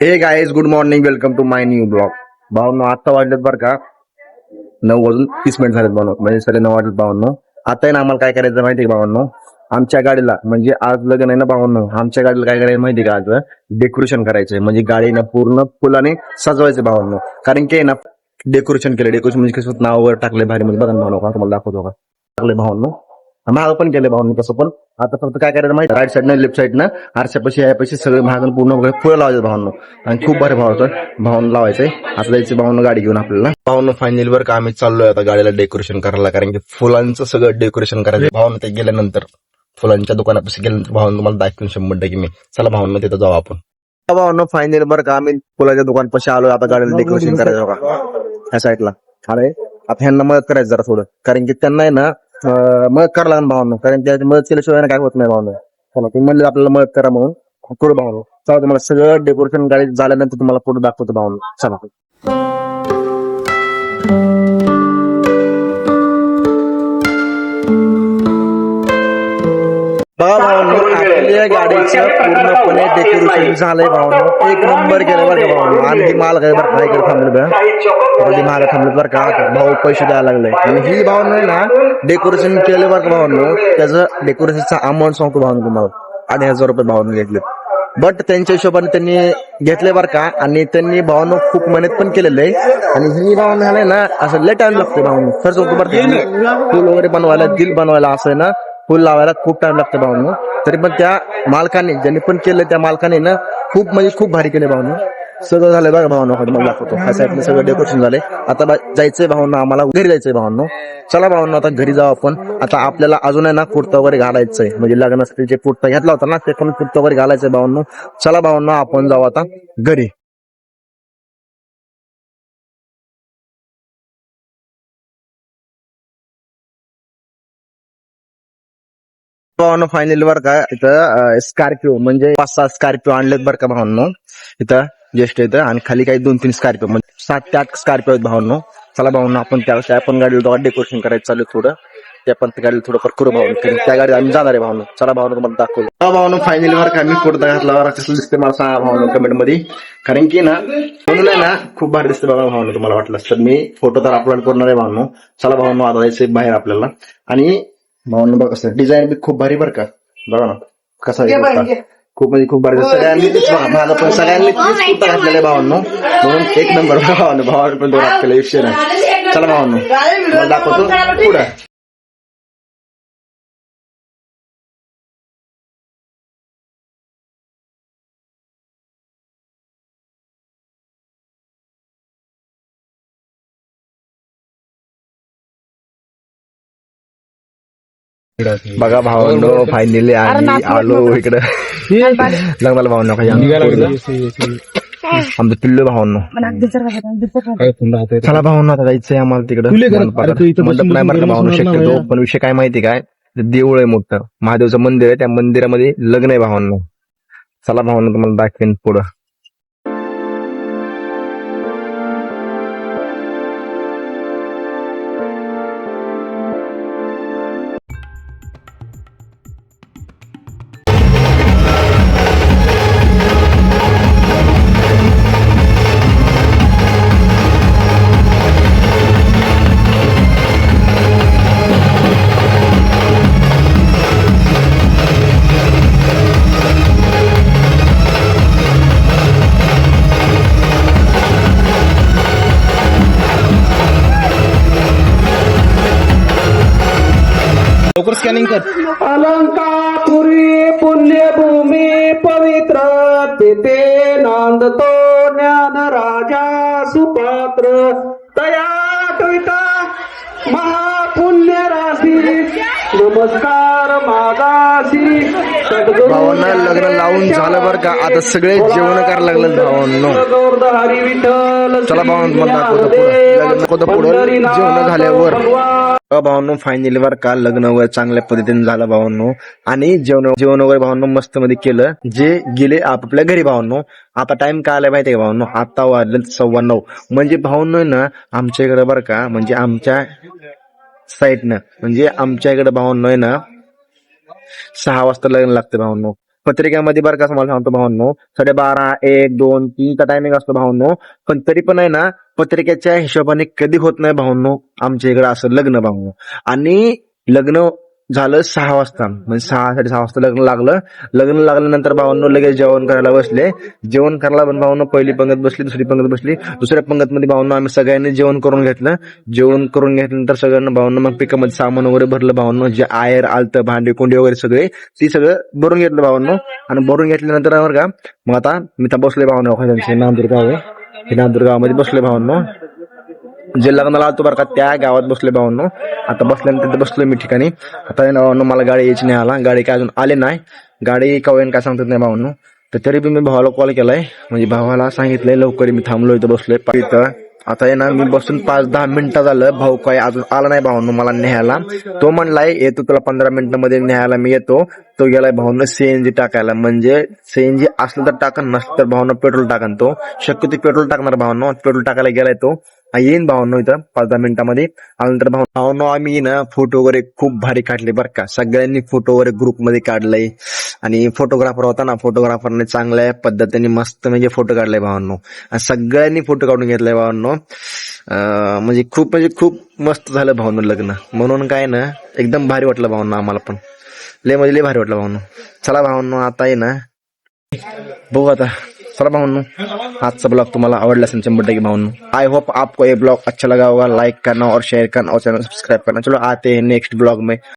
हे guys good morning, welcome to my new blog. भावनो आता वाजलेत बरं का 9:30 झालेत भावनो, म्हणजे 9:30 वाजलेत भावनो. आता आहे ना आम्हाला काय करायचं माहिती का भावनो, आमच्या गाडीला म्हणजे आज लग्न आहे ना भावनो, आमच्या गाडीला काय करायचं माहिती का, आज डेकोरेशन करायचंय. म्हणजे गाडीनं पूर्ण फुलाने सजवायचं भावनो. कारण की ना डेकोरेशन केलं, डेकोरेशन म्हणजे कसं नाव वगैरे टाकले भारी मध्ये, बघा भावनो का तुम्हाला दाखवतो का टाकले भावनो. महाग पण केले भावनो तसं. पण आता फक्त काय करायचं माहिती, राईट साईडनं लेफ्ट साईडनं आरशापाशी यापाशी सगळे महाग पूर्ण फुलं लावायचं भावनो. आणि खूप भारी भाव भावनं लावायचंय. आता जायचं भावनं गाडी घेऊन आपल्याला. भावनं फायनल वर का आम्ही चाललोय आता गाडीला डेकोरेशन करायला, कारण की फुलांचं सगळं डेकोरेशन करायचं. भावनं ते गेल्यानंतर फुलांच्या दुकानापाशी गेल्यानंतर भावनं तुम्हाला दाखवून 100% मी. चला भावनं तिथं जाऊ आपण. भावनं फायनल वर का आम्ही फुलाच्या दुकानपाशी आलोय आता गाडीला डेकोरेशन करायचं बघा ह्या साईडला. अरे आता ह्यांना मदत करायचं जरा थोडं, कारण की त्यांना आहे ना मदत करायला लागेल भावनं, कारण त्या मदत केल्याशिवाय काय होत नाही भावनं. चला तुम्ही म्हणले आपल्याला मदत करा म्हणून थोडं भावनं. चला तुम्हाला सगळं डेकोरेशन गाडी झाल्यानंतर तुम्हाला पुढे दाखवतो भावनं. चला बघा भावनो, आपल्या गाडीचं पूर्णपणे डेकोरेशन झालंय भावनो. एक नंबर केलं बरं का भावनो. आणखी माल काय बरं काय इकडे थांबलं कधी महाग थांबलं बरं का, भाऊ पैसे द्यायला लागले. आणि ही भावनो आहे ना डेकोरेशन केलं बरं का भावनो, त्याचं डेकोरेशनचा अमाऊंट सांगतो भावनो तुम्हाला. 8,000 रुपये भावनो घेतले. बट त्यांच्या हिशोबाने त्यांनी घेतले बरं का. आणि त्यांनी भावनो खूप मेहनत पण केलेलं आहे. आणि ही भावनो झालंय ना असं लय टाइम लागतो भावनो, खर्च होतो बरं का. फुल वगैरे बनवायला, दिल बनवायला असं आहे ना फुल लावायला खूप टाइम लागतो भावनो. तरी पण त्या मालकाने ज्यांनी पण केलं त्या मालकाने ना खूप म्हणजे खूप भारी केले भावनो. सगळं झालंय बघा भावनो, तुम्हाला दाखवतो. ह्या साईडला सगळं डेकोरेशन झालंय. आता जायचंय भावनो, आम्हाला घरी जायचंय भावनो. चला भावनो आता घरी जाऊ आपण. आता आपल्याला अजून आहे ना कुर्ता वगैरे घालायचंय, म्हणजे लग्नासाठी जे कुर्ता घेतला होता ना ते पण कुर्ता वगैरे घालायचंय भावनो. चला भावनो आपण जाऊ आता घरी. भावानं फायनल वर का इथं स्कॉर्पिओ म्हणजे 5-6 स्कॉर्पिओ आणलेत बरं का भावांनो इथं ज्येष्ठ इथं. आणि खाली काही 2-3 स्कॉर्पिओ म्हणजे 7 ते 8 स्कॉर्पिओ आहेत भावांनो. चला भावांनो आपण त्यावेळेस आपण गाडीला डेकोरेशन करायचं चालू थोडं, त्या पण गाडीला थोडं करू भावनो, कारण त्या गाडीत आम्ही जाणार आहे भावनो. चला भावनो तुम्हाला दाखवतो. भावनो फायनल वर का मी कुर्ता घातला कसं दिसते मला सांगा भावनो कमेंट मध्ये. कारण की ना म्हणून आहे ना खूप भारी दिसते बघा भावनो. तुम्हाला वाटलं तर मी फोटो तर अपलोड करणार आहे भावनो. चला भावनो आता जायचं बाहेर आपल्याला. आणि भावनो बघा कसं डिझाईन बी खूप भारी बरं का, बघा ना कसा आहे खूप म्हणजे खूप भारी. सगळ्यांनी माझं पण सगळ्यांनी कुर्ता घातलेला आहे भावांनो, म्हणून एक नंबर भावांनो. भावाने पण 2 हात केले विषय नाही. चला भावांनो मला दाखवतो पुढं. बघा भावांनो फायनली आम्ही आलो इकडं लग्नाला भावांनो. आमचं पिल्लू भावांनो. चला भावांनो आता जायचंय आम्हाला तिकडं. मंडप नाही बरं भावांनो शक्यतो, पण विषय काय माहिती काय, देऊळ आहे मोठं, महादेवचं मंदिर आहे, त्या मंदिरामध्ये लग्न आहे भावांनो. चला भावांनो तुम्हाला दाखवेन पुढं. लवकर स्कॅनिंग कर. अलंकापुरी पुण्यभूमी पवित्र, तिथे नांदतो ज्ञान राजा सुपात्र. तया कविता महापुण्य राशी, नमस्कार मागाशी. भावांना लग्न लावून झालं बरं का, आता सगळे जेवण करायला लागले भावांनो. चला भावांनो दाखवतो पुढे जेवण झाल्यावर. भावांनो फायनली वर का लग्न वगैरे चांगल्या पद्धतीने झालं भावांनो. आणि जेवण वगैरे भावांनो मस्त मध्ये केलं, जे गेले आपापल्या घरी भावांनो. आता टाइम काय आलाय माहितीये का भावांनो, आता वाजले 9:15. म्हणजे भावांनो ना आमच्या इकडे बरं का, म्हणजे आमच्या साईडनं म्हणजे आमच्या इकडे भावांनो आहे ना 6 वाजता लग्न लागते भावांनो. पत्रिकेमध्ये बरं का मला सांगतो भावांनो 12:30, 1, 2, 3चा टायमिंग असतो भावांनो. पण तरी पण आहे ना पत्रिकेच्या हिशोबाने कधी होत नाही भावांनो आमच्या इकडे असं लग्न भावांनो. आणि लग्न झालं 6 वाजता, म्हणजे 6-6:30 वाजता लग्न लागलं. लग्न लागल्यानंतर भावांनो लगेच जेवण करायला बसले. जेवण करायला पण भावांनो पहिली पंगत बसली, दुसरी पंगत बसली. दुसऱ्या पंगत मध्ये भावांनो आम्ही सगळ्यांनी जेवण करून घेतलं. जेवण करून घेतल्यानंतर सगळ्यांना भावांनो मग पिकामध्ये सामान वगैरे भरलं भावांनो. जे आयर आलतं भांडी कुंडी वगैरे सगळे ती सगळं भरून घेतलं भावांनो. आणि भरून घेतल्यानंतर बरं का मग आता मी तर बसलोय भावांनो नांदूर गाव आहे, हे नांदूर गावामध्ये बसलोय भावांनो. जे लग्नाला आलतो बरं का त्या गावात बसले भावांनो. आता बसल्यानंतर बसलोय मी ठिकाणी. आता आहे ना भावांनो मला गाडी यायची नाही, आला गाडी काय अजून आले नाही. गाडी कवेन काय सांगतात नाही भावांनो. तर तरी बी मी भावाला कॉल केलाय, म्हणजे भावाला सांगितलंय लवकर मी थांबलो इथं बसलोय इथं. आता आहे ना मी बसून 5-10 मिनिटं झालं, भाऊ काय अजून आला नाही भावांनो मला न्यायला. तो म्हणलाय येतो तुला 15 मिनिटांमध्ये न्यायला मी येतो. तो गेलाय भावांनो सीएनजी टाकायला, म्हणजे सीएनजी असलं तर टाकन, नसलं तर भावांनो पेट्रोल टाकन. तो शक्यतो पेट्रोल टाकणार भावांनो, पेट्रोल टाकायला गेलाय तो. येईन भावांनो इथं 5-10 मिनिटांमध्ये. आल्यानंतर भावांनो आम्ही ना फोटो वगैरे खूप भारी काढले बरं का. सगळ्यांनी फोटो वगैरे ग्रुपमध्ये काढलाय. आणि फोटोग्राफर होता ना, फोटोग्राफरने चांगल्या पद्धतीने मस्त म्हणजे फोटो काढलाय भावांनो. आणि सगळ्यांनी फोटो काढून घेतलाय भावांनो. म्हणजे खूप मस्त झालं भावांनो लग्न. म्हणून काय ना एकदम भारी वाटलं भावांनो आम्हाला पण. लय भारी वाटलं भावांनो. चला भावांनो आता आहे ना बघू आता. चला भावांनो आज का ब्लॉग तुम्हाला आवडला असेल 100% भावांनो. आई होप आपको ये ब्लॉग अच्छा लगा होगा. लाइक करना और शेयर करना और चैनल सब्सक्राइब करना. चलो आते हैं नेक्स्ट ब्लॉग में.